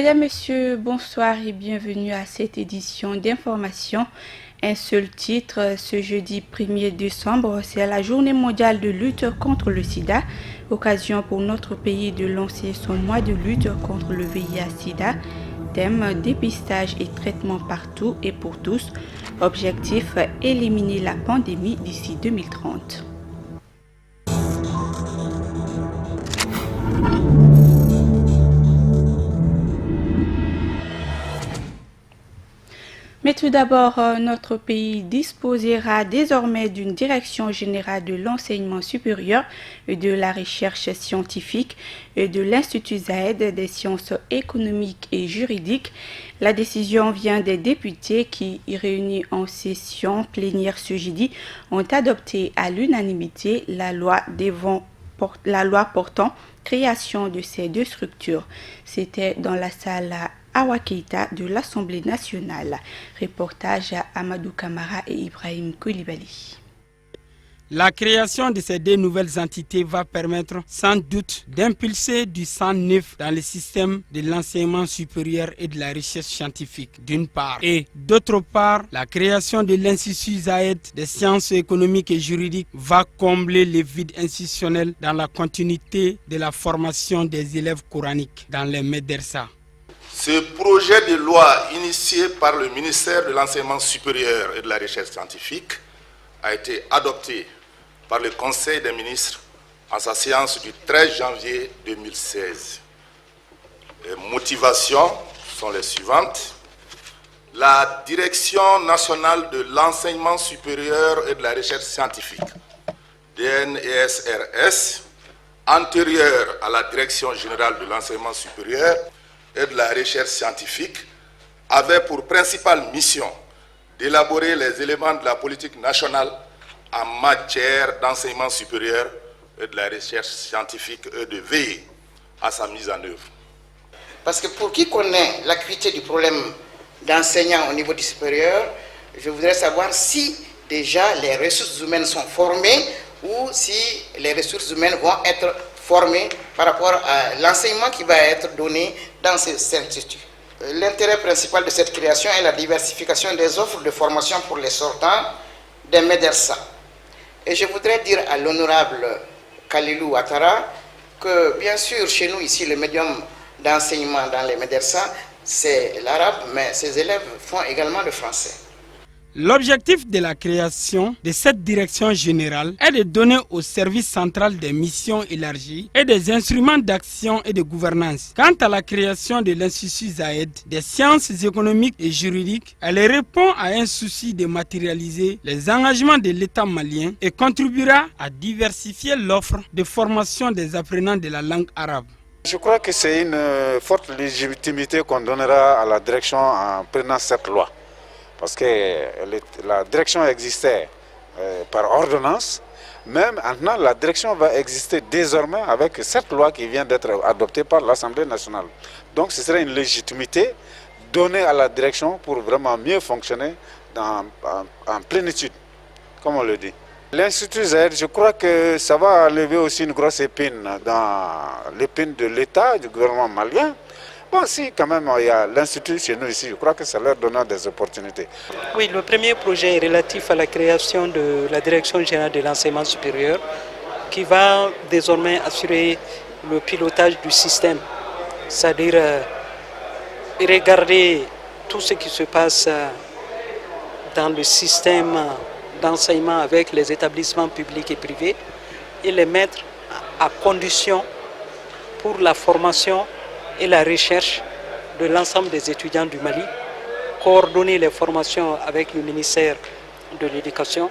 Mesdames, Messieurs, bonsoir et bienvenue à cette édition d'information. Un seul titre, ce jeudi 1er décembre, c'est la journée mondiale de lutte contre le sida. Occasion pour notre pays de lancer son mois de lutte contre le VIH-Sida. Thème, dépistage et traitement partout et pour tous. Objectif, éliminer la pandémie d'ici 2030. Mais tout d'abord, notre pays disposera désormais d'une direction générale de l'enseignement supérieur et de la recherche scientifique et de l'Institut Zayed des sciences économiques et juridiques. La décision vient des députés qui, réunis en session plénière ce jeudi, ont adopté à l'unanimité la loi portant création de ces deux structures. C'était dans la salle Awa Keita de l'Assemblée nationale. Reportage à Amadou Kamara et Ibrahim Koulibaly. La création de ces deux nouvelles entités va permettre sans doute d'impulser du sang neuf dans le système de l'enseignement supérieur et de la recherche scientifique d'une part. Et d'autre part, la création de l'Institut Zayed des sciences économiques et juridiques va combler les vides institutionnels dans la continuité de la formation des élèves coraniques dans les médersa. Ce projet de loi initié par le ministère de l'Enseignement supérieur et de la Recherche scientifique a été adopté par le Conseil des ministres en sa séance du 13 janvier 2016. Les motivations sont les suivantes. La Direction nationale de l'enseignement supérieur et de la recherche scientifique, DNESRS, antérieure à la Direction générale de l'enseignement supérieur et de la recherche scientifique, avait pour principale mission d'élaborer les éléments de la politique nationale en matière d'enseignement supérieur et de la recherche scientifique et de veiller à sa mise en œuvre. Parce que pour qui connaît l'acuité du problème d'enseignants au niveau du supérieur, je voudrais savoir si déjà les ressources humaines sont formées ou si les ressources humaines vont être formées par rapport à l'enseignement qui va être donné dans ces instituts. L'intérêt principal de cette création est la diversification des offres de formation pour les sortants des médersa. Et je voudrais dire à l'honorable Khalilou Ouattara que bien sûr chez nous ici le médium d'enseignement dans les médersa c'est l'arabe, mais ses élèves font également le français. L'objectif de la création de cette direction générale est de donner au service central des missions élargies et des instruments d'action et de gouvernance. Quant à la création de l'Institut Zayed des sciences économiques et juridiques, elle répond à un souci de matérialiser les engagements de l'État malien et contribuera à diversifier l'offre de formation des apprenants de la langue arabe. Je crois que c'est une forte légitimité qu'on donnera à la direction en prenant cette loi. Parce que la direction existait par ordonnance, mais maintenant la direction va exister désormais avec cette loi qui vient d'être adoptée par l'Assemblée nationale. Donc ce serait une légitimité donnée à la direction pour vraiment mieux fonctionner en plénitude, comme on le dit. L'Institut Zayed, je crois que ça va lever aussi une grosse épine dans l'épine de l'État, du gouvernement malien. Bon, si quand même il y a l'Institut chez nous ici, je crois que ça leur donne des opportunités. Oui, le premier projet est relatif à la création de la Direction générale de l'enseignement supérieur qui va désormais assurer le pilotage du système, c'est-à-dire regarder tout ce qui se passe dans le système d'enseignement avec les établissements publics et privés et les mettre à condition pour la formation et la recherche de l'ensemble des étudiants du Mali, coordonner les formations avec le ministère de l'Éducation,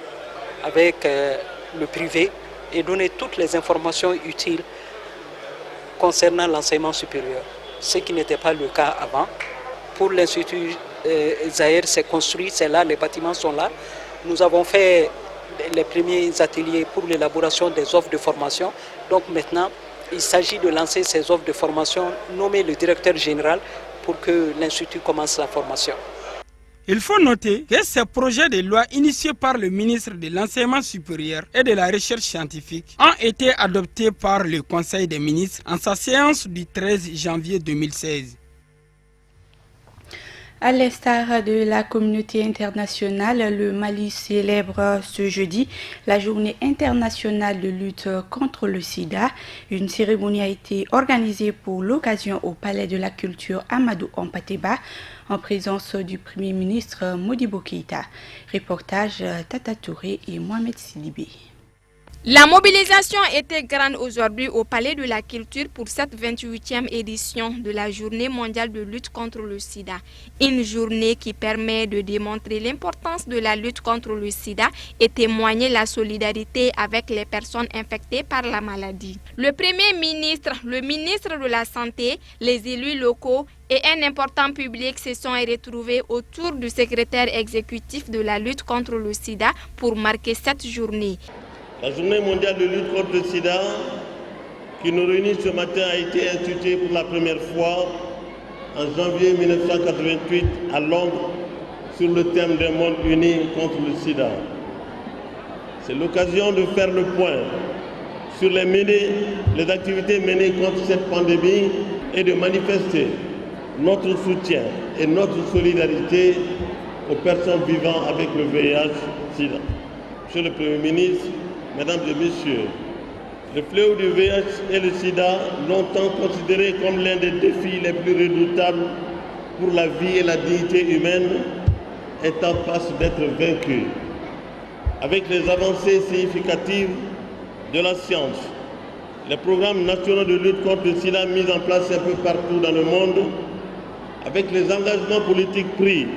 avec le privé et donner toutes les informations utiles concernant l'enseignement supérieur, ce qui n'était pas le cas avant. Pour l'Institut Zayed, c'est construit, c'est là, les bâtiments sont là. Nous avons fait les premiers ateliers pour l'élaboration des offres de formation. Donc maintenant, il s'agit de lancer ces offres de formation, nommer le directeur général pour que l'Institut commence la formation. Il faut noter que ces projets de loi initiés par le ministre de l'Enseignement supérieur et de la Recherche scientifique ont été adoptés par le Conseil des ministres en sa séance du 13 janvier 2016. À l'instar de la communauté internationale, le Mali célèbre ce jeudi la journée internationale de lutte contre le sida. Une cérémonie a été organisée pour l'occasion au Palais de la Culture Amadou Hampâté-Bâ en présence du Premier ministre Modibo Keïta. Reportage Tata Touré et Mohamed Sidibé. La mobilisation était grande aujourd'hui au Palais de la Culture pour cette 28e édition de la Journée mondiale de lutte contre le sida. Une journée qui permet de démontrer l'importance de la lutte contre le sida et témoigner la solidarité avec les personnes infectées par la maladie. Le Premier ministre, le ministre de la Santé, les élus locaux et un important public se sont retrouvés autour du secrétaire exécutif de la lutte contre le sida pour marquer cette journée. La journée mondiale de lutte contre le sida qui nous réunit ce matin a été instituée pour la première fois en janvier 1988 à Londres sur le thème d'un monde uni contre le sida. C'est l'occasion de faire le point sur les activités menées contre cette pandémie et de manifester notre soutien et notre solidarité aux personnes vivant avec le VIH-Sida. Monsieur le Premier ministre, Mesdames et Messieurs, le fléau du VIH et le sida, longtemps considéré comme l'un des défis les plus redoutables pour la vie et la dignité humaine, est en passe d'être vaincu. Avec les avancées significatives de la science, les programmes nationaux de lutte contre le sida mis en place un peu partout dans le monde, avec les engagements politiques pris,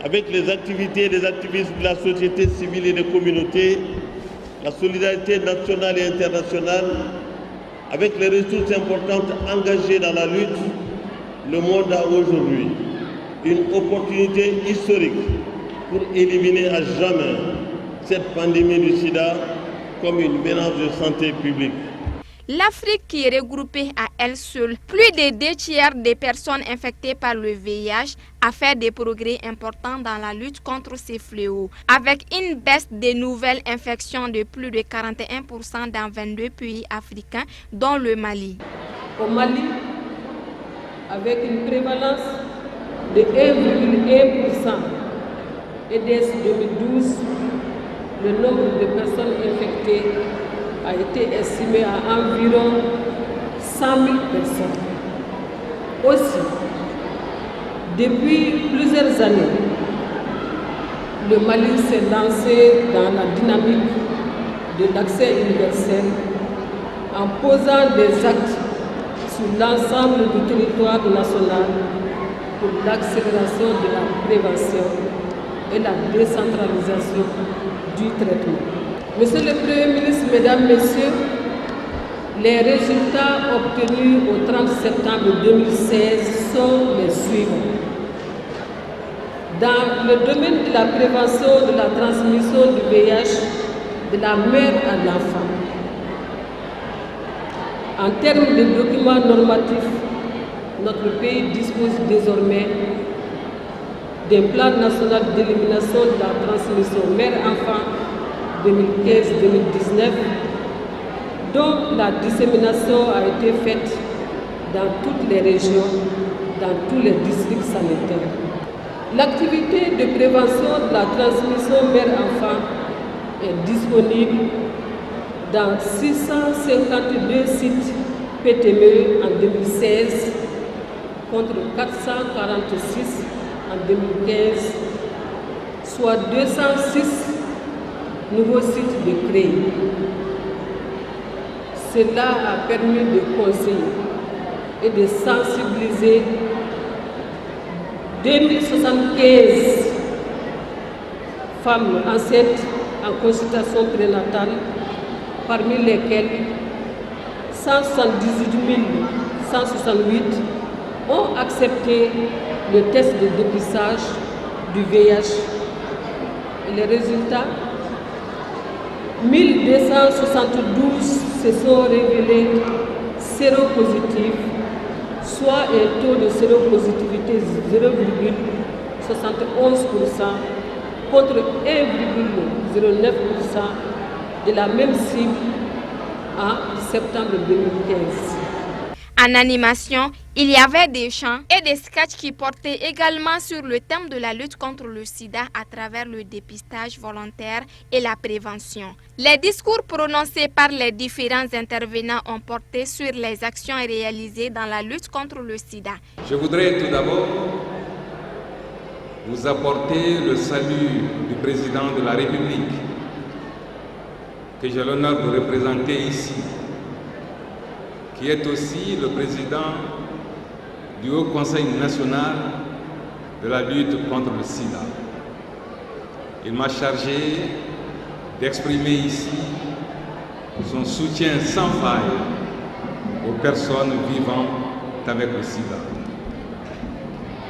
avec les activités des activistes de la société civile et des communautés, la solidarité nationale et internationale, avec les ressources importantes engagées dans la lutte, le monde a aujourd'hui une opportunité historique pour éliminer à jamais cette pandémie du sida comme une menace de santé publique. L'Afrique, qui est regroupée à elle seule plus de 2 tiers des personnes infectées par le VIH, a fait des progrès importants dans la lutte contre ces fléaux, avec une baisse des nouvelles infections de plus de 41% dans 22 pays africains, dont le Mali. Au Mali, avec une prévalence de 1,1%, et dès 2012, le nombre de personnes infectées a été estimé à environ 100 000 personnes. Aussi, depuis plusieurs années, le Mali s'est lancé dans la dynamique de l'accès universel en posant des actes sur l'ensemble du territoire national pour l'accélération de la prévention et la décentralisation du traitement. Monsieur le Premier ministre, Mesdames, Messieurs, les résultats obtenus au 30 septembre 2016 sont les suivants. Dans le domaine de la prévention de la transmission du VIH de la mère à l'enfant, en termes de documents normatifs, notre pays dispose désormais d'un plan national d'élimination de la transmission mère-enfant 2015-2019, dont la dissémination a été faite dans toutes les régions, dans tous les districts sanitaires. L'activité de prévention de la transmission mère-enfant est disponible dans 652 sites PTME en 2016 contre 446 en 2015, soit 206 nouveaux sites de créer. Cela a permis de conseiller et de sensibiliser 2075 femmes enceintes en consultation prénatale, parmi lesquelles 178 168 ont accepté le test de dépistage du VIH. Et les résultats, 1272 se sont révélés séropositifs, soit un taux de séropositivité 0,71% contre 1,09% de la même cible en septembre 2015. En animation, il y avait des chants et des sketchs qui portaient également sur le thème de la lutte contre le sida à travers le dépistage volontaire et la prévention. Les discours prononcés par les différents intervenants ont porté sur les actions réalisées dans la lutte contre le sida. Je voudrais tout d'abord vous apporter le salut du président de la République, que j'ai l'honneur de représenter ici, qui est aussi le président du Haut Conseil national de la lutte contre le sida. Il m'a chargé d'exprimer ici son soutien sans faille aux personnes vivant avec le sida.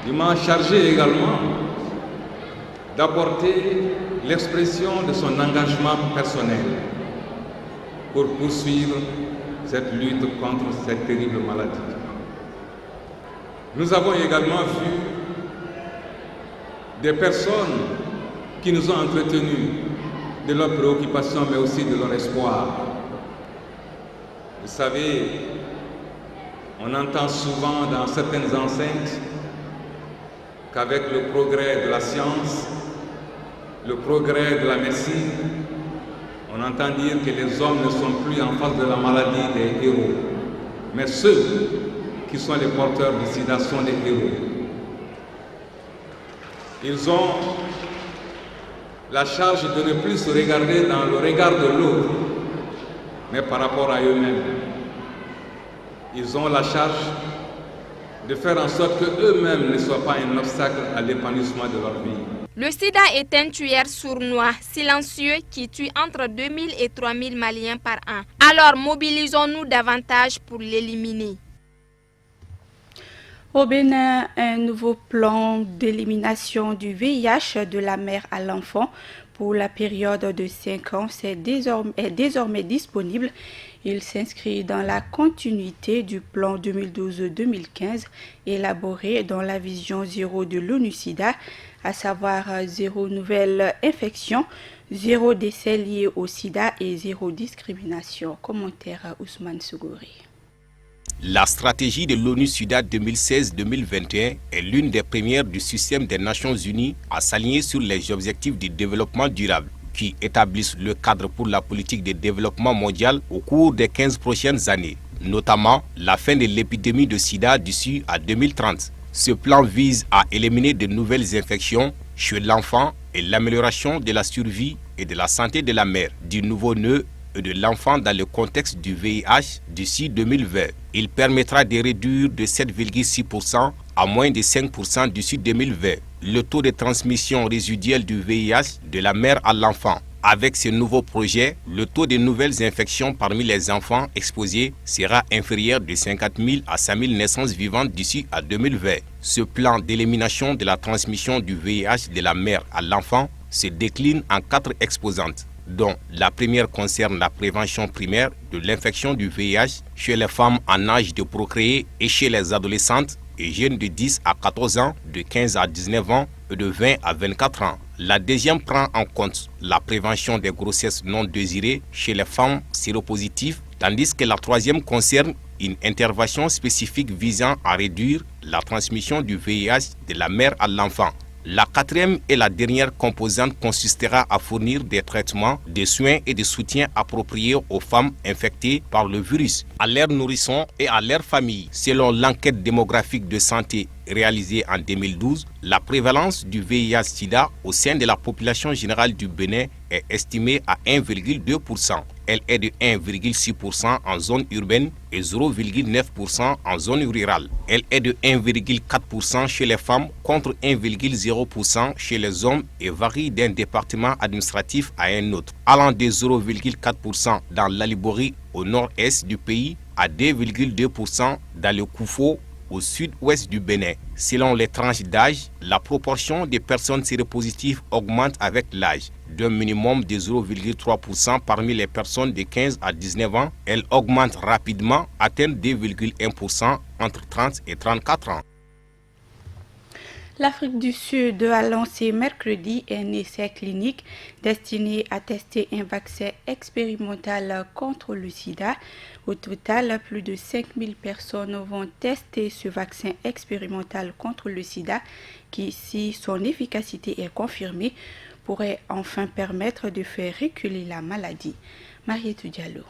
Il m'a chargé également d'apporter l'expression de son engagement personnel pour poursuivre cette lutte contre cette terrible maladie. Nous avons également vu des personnes qui nous ont entretenus de leurs préoccupations, mais aussi de leur espoir. Vous savez, on entend souvent dans certaines enceintes qu'avec le progrès de la science, le progrès de la médecine, on entend dire que les hommes ne sont plus en face de la maladie des héros. Mais ceux qui sont les porteurs du sida sont des héros. Ils ont la charge de ne plus se regarder dans le regard de l'autre, mais par rapport à eux-mêmes. Ils ont la charge de faire en sorte qu'eux-mêmes ne soient pas un obstacle à l'épanouissement de leur vie. Le sida est un tueur sournois, silencieux, qui tue entre 2000 et 3000 Maliens par an. Alors mobilisons-nous davantage pour l'éliminer. Au Bénin, un nouveau plan d'élimination du VIH de la mère à l'enfant pour la période de 5 ans est désormais disponible. Il s'inscrit dans la continuité du plan 2012-2015 élaboré dans la vision zéro de l'ONU-SIDA, à savoir 0 nouvelle infection, 0 décès liés au sida et 0 discrimination. Commentaire Ousmane Sougouri. La stratégie de l'ONU-SIDA 2016-2021 est l'une des premières du système des Nations Unies à s'aligner sur les objectifs du développement durable, qui établissent le cadre pour la politique de développement mondial au cours des 15 prochaines années, notamment la fin de l'épidémie de sida d'ici à 2030. Ce plan vise à éliminer de nouvelles infections chez l'enfant et l'amélioration de la survie et de la santé de la mère, du nouveau-né et de l'enfant dans le contexte du VIH d'ici 2020. Il permettra de réduire de 7,6% à moins de 5% d'ici 2020 le taux de transmission résiduelle du VIH de la mère à l'enfant. Avec ce nouveau projet, le taux de nouvelles infections parmi les enfants exposés sera inférieur de 50 000 à 5 000 naissances vivantes d'ici à 2020. Ce plan d'élimination de la transmission du VIH de la mère à l'enfant se décline en 4 exposantes, dont la première concerne la prévention primaire de l'infection du VIH chez les femmes en âge de procréer et chez les adolescentes et jeunes de 10 à 14 ans, de 15 à 19 ans et de 20 à 24 ans. La deuxième prend en compte la prévention des grossesses non désirées chez les femmes séropositives, tandis que la troisième concerne une intervention spécifique visant à réduire la transmission du VIH de la mère à l'enfant. La quatrième et la dernière composante consistera à fournir des traitements, des soins et des soutiens appropriés aux femmes infectées par le virus, à leurs nourrissons et à leurs familles. Selon l'enquête démographique de santé réalisée en 2012, la prévalence du VIH-Sida au sein de la population générale du Bénin est estimée à 1,2%. Elle est de 1,6% en zone urbaine et 0,9% en zone rurale. Elle est de 1,4% chez les femmes contre 1,0% chez les hommes et varie d'un département administratif à un autre, allant de 0,4% dans l'Aliborie au nord-est du pays à 2,2% dans le Koufo au sud-ouest du Bénin. Selon les tranches d'âge, la proportion des personnes séropositives augmente avec l'âge. D'un minimum de 0,3% parmi les personnes de 15 à 19 ans, elle augmente rapidement, atteint 2,1% entre 30 et 34 ans. L'Afrique du Sud a lancé mercredi un essai clinique destiné à tester un vaccin expérimental contre le sida. Au total, plus de 5000 personnes vont tester ce vaccin expérimental contre le sida qui, si son efficacité est confirmée, pourrait enfin permettre de faire reculer la maladie. Marietou Diallo.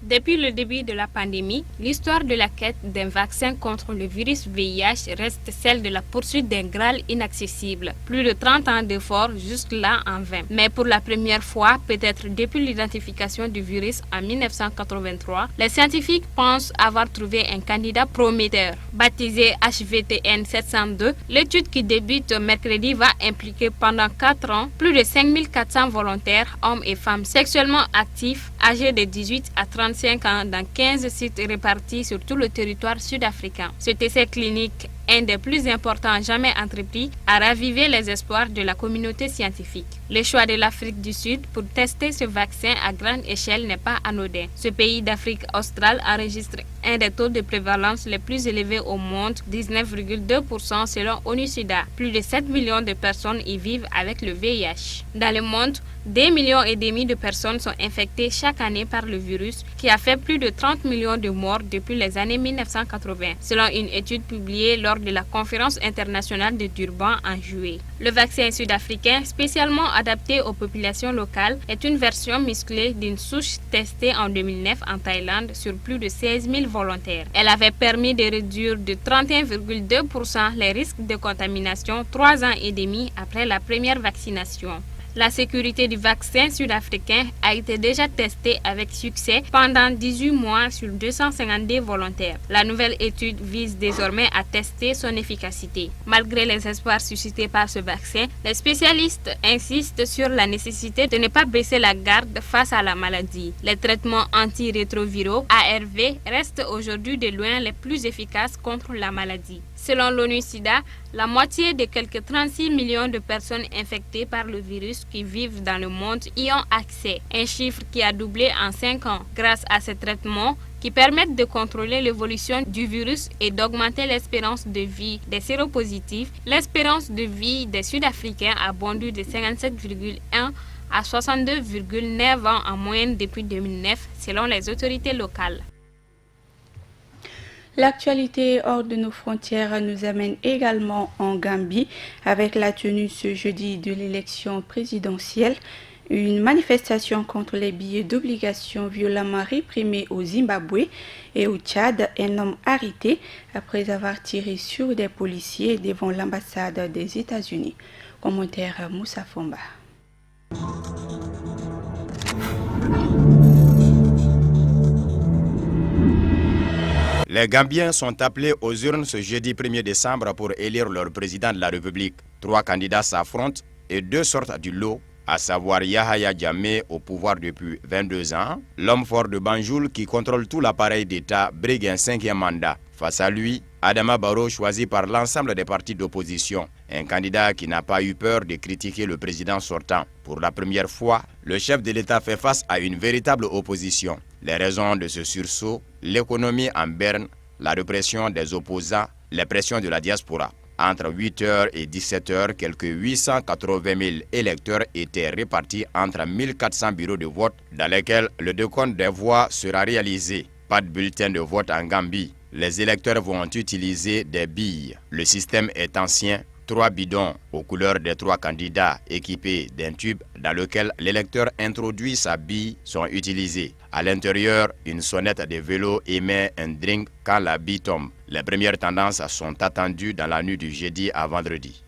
Depuis le début de la pandémie, l'histoire de la quête d'un vaccin contre le virus VIH reste celle de la poursuite d'un Graal inaccessible. Plus de 30 ans d'efforts jusque-là en vain. Mais pour la première fois, peut-être depuis l'identification du virus en 1983, les scientifiques pensent avoir trouvé un candidat prometteur. Baptisé HVTN 702, l'étude qui débute mercredi va impliquer pendant 4 ans plus de 5400 volontaires, hommes et femmes sexuellement actifs, âgés de 18 à 35 ans dans 15 sites répartis sur tout le territoire sud-africain. Cet essai clinique, un des plus importants jamais entrepris, a ravivé les espoirs de la communauté scientifique. Le choix de l'Afrique du Sud pour tester ce vaccin à grande échelle n'est pas anodin. Ce pays d'Afrique australe enregistre un des taux de prévalence les plus élevés au monde, 19,2% selon ONU-SIDA. Plus de 7 millions de personnes y vivent avec le VIH. Dans le monde, 2,5 millions de personnes sont infectées chaque année par le virus, qui a fait plus de 30 millions de morts depuis les années 1980, selon une étude publiée lors de la conférence internationale de Durban en juillet. Le vaccin sud-africain, spécialement adapté aux populations locales, est une version musclée d'une souche testée en 2009 en Thaïlande sur plus de 16 000 volontaires. Elle avait permis de réduire de 31,2% les risques de contamination 3 ans et demi après la première vaccination. La sécurité du vaccin sud-africain a été déjà testée avec succès pendant 18 mois sur 252 volontaires. La nouvelle étude vise désormais à tester son efficacité. Malgré les espoirs suscités par ce vaccin, les spécialistes insistent sur la nécessité de ne pas baisser la garde face à la maladie. Les traitements antirétroviraux ARV restent aujourd'hui de loin les plus efficaces contre la maladie. Selon l'ONU-SIDA, la moitié des quelques 36 millions de personnes infectées par le virus qui vivent dans le monde y ont accès, un chiffre qui a doublé en 5 ans grâce à ces traitements qui permettent de contrôler l'évolution du virus et d'augmenter l'espérance de vie des séropositifs. L'espérance de vie des Sud-Africains a bondu de 57,1 à 62,9 ans en moyenne depuis 2009 selon les autorités locales. L'actualité hors de nos frontières nous amène également en Gambie avec la tenue ce jeudi de l'élection présidentielle. Une manifestation contre les billets d'obligation violemment réprimée au Zimbabwe et au Tchad, un homme arrêté après avoir tiré sur des policiers devant l'ambassade des États-Unis. Commentaire Moussa Fomba. Les Gambiens sont appelés aux urnes ce jeudi 1er décembre pour élire leur président de la République. 3 candidats s'affrontent et 2 sortent du lot, à savoir Yahya Jammeh au pouvoir depuis 22 ans, l'homme fort de Banjul qui contrôle tout l'appareil d'État brigue un 5e mandat. Face à lui, Adama Barrow choisi par l'ensemble des partis d'opposition, un candidat qui n'a pas eu peur de critiquer le président sortant. Pour la première fois, le chef de l'État fait face à une véritable opposition. Les raisons de ce sursaut, l'économie en berne, la répression des opposants, les pressions de la diaspora. Entre 8h et 17h, quelques 880 000 électeurs étaient répartis entre 1400 bureaux de vote dans lesquels le décompte des voix sera réalisé. Pas de bulletin de vote en Gambie. Les électeurs vont utiliser des billes. Le système est ancien. 3 bidons aux couleurs des 3 candidats équipés d'un tube dans lequel l'électeur introduit sa bille sont utilisés. À l'intérieur, une sonnette de vélo émet un drink quand la bille tombe. Les premières tendances sont attendues dans la nuit du jeudi à vendredi.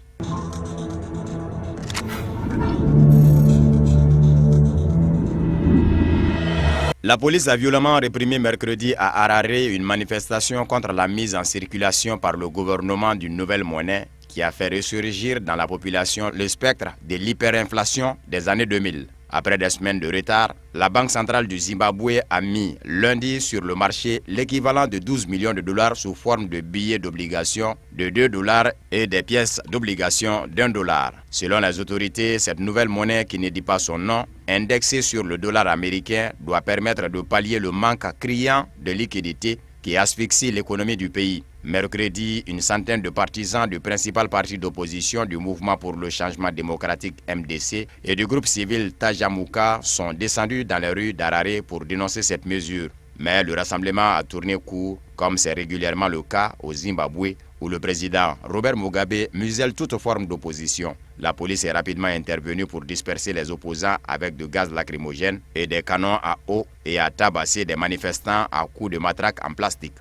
La police a violemment réprimé mercredi à Harare une manifestation contre la mise en circulation par le gouvernement d'une nouvelle monnaie qui a fait ressurgir dans la population le spectre de l'hyperinflation des années 2000. Après des semaines de retard, la Banque centrale du Zimbabwe a mis lundi sur le marché l'équivalent de 12 millions de dollars sous forme de billets d'obligation de 2 dollars et des pièces d'obligation d'$1. Selon les autorités, cette nouvelle monnaie qui ne dit pas son nom, indexée sur le dollar américain, doit permettre de pallier le manque criant de liquidités qui asphyxie l'économie du pays. Mercredi, une centaine de partisans du principal parti d'opposition du Mouvement pour le changement démocratique MDC et du groupe civil Tajamouka sont descendus dans les rues d'Harare pour dénoncer cette mesure. Mais le rassemblement a tourné court, comme c'est régulièrement le cas au Zimbabwe, où le président Robert Mugabe muselle toute forme d'opposition. La police est rapidement intervenue pour disperser les opposants avec de gaz lacrymogène et des canons à eau et a tabassé des manifestants à coups de matraque en plastique.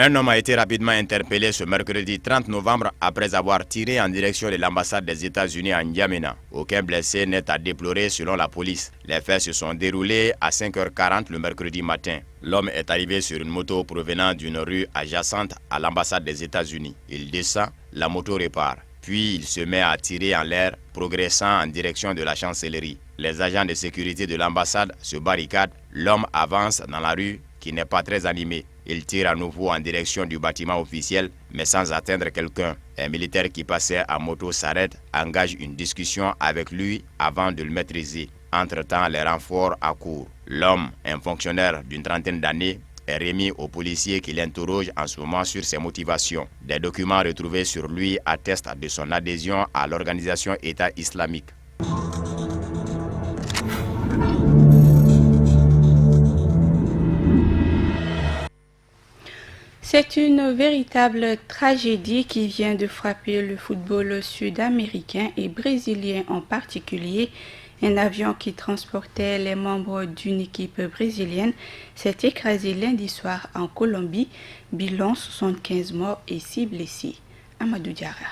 Un homme a été rapidement interpellé ce mercredi 30 novembre après avoir tiré en direction de l'ambassade des États-Unis à N'Djamena. Aucun blessé n'est à déplorer selon la police. Les faits se sont déroulés à 5h40 le mercredi matin. L'homme est arrivé sur une moto provenant d'une rue adjacente à l'ambassade des États-Unis. Il descend, la moto répare. Puis il se met à tirer en l'air, progressant en direction de la chancellerie. Les agents de sécurité de l'ambassade se barricadent. L'homme avance dans la rue qui n'est pas très animée. Il tire à nouveau en direction du bâtiment officiel, mais sans atteindre quelqu'un. Un militaire qui passait à moto s'arrête, engage une discussion avec lui avant de le maîtriser. Entre-temps, les renforts accourent. L'homme, un fonctionnaire d'une trentaine d'années, est remis aux policiers qui l'interrogent en ce moment sur ses motivations. Des documents retrouvés sur lui attestent de son adhésion à l'organisation État islamique. C'est une véritable tragédie qui vient de frapper le football sud-américain et brésilien en particulier. Un avion qui transportait les membres d'une équipe brésilienne s'est écrasé lundi soir en Colombie. Bilan 75 morts et 6 blessés. Amadou Diarra.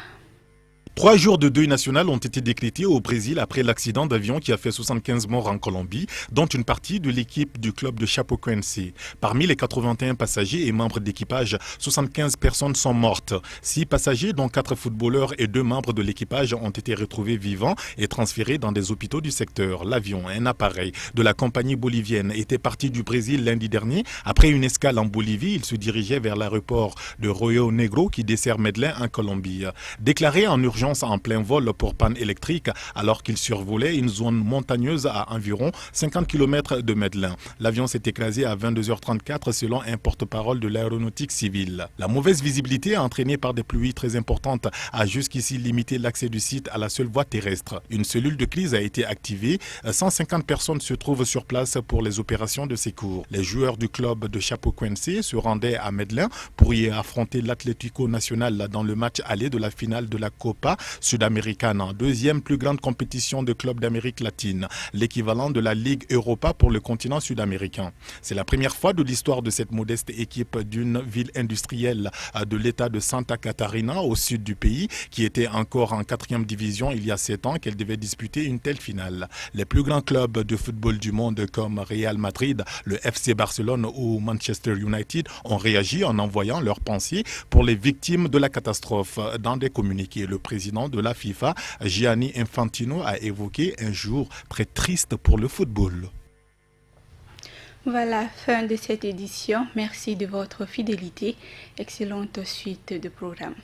3 jours de deuil national ont été décrétés au Brésil après l'accident d'avion qui a fait 75 morts en Colombie, dont une partie de l'équipe du club de Chapecoense. Parmi les 81 passagers et membres d'équipage, 75 personnes sont mortes. 6 passagers, dont 4 footballeurs et 2 membres de l'équipage, ont été retrouvés vivants et transférés dans des hôpitaux du secteur. L'avion, un appareil de la compagnie bolivienne, était parti du Brésil lundi dernier. Après une escale en Bolivie, il se dirigeait vers l'aéroport de Rio Negro qui dessert Medellín en Colombie. Déclaré en urgence en plein vol pour panne électrique alors qu'il survolait une zone montagneuse à environ 50 km de Medellín. L'avion s'est écrasé à 22h34 selon un porte-parole de l'aéronautique civile. La mauvaise visibilité entraînée par des pluies très importantes a jusqu'ici limité l'accès du site à la seule voie terrestre. Une cellule de crise a été activée. 150 personnes se trouvent sur place pour les opérations de secours. Les joueurs du club de Chapecoense se rendaient à Medellín pour y affronter l'Atlético Nacional dans le match aller de la finale de la Copa Sud-Américaine, deuxième plus grande compétition de clubs d'Amérique latine, l'équivalent de la Ligue Europa pour le continent sud-américain. C'est la première fois de l'histoire de cette modeste équipe d'une ville industrielle de l'état de Santa Catarina au sud du pays, qui était encore en 4e division il y a 7 ans qu'elle devait disputer une telle finale. Les plus grands clubs de football du monde comme Real Madrid, le FC Barcelone ou Manchester United ont réagi en envoyant leurs pensées pour les victimes de la catastrophe. Dans des communiqués, le président de la FIFA, Gianni Infantino, a évoqué un jour très triste pour le football. Voilà, fin de cette édition. Merci de votre fidélité. Excellente suite de programme.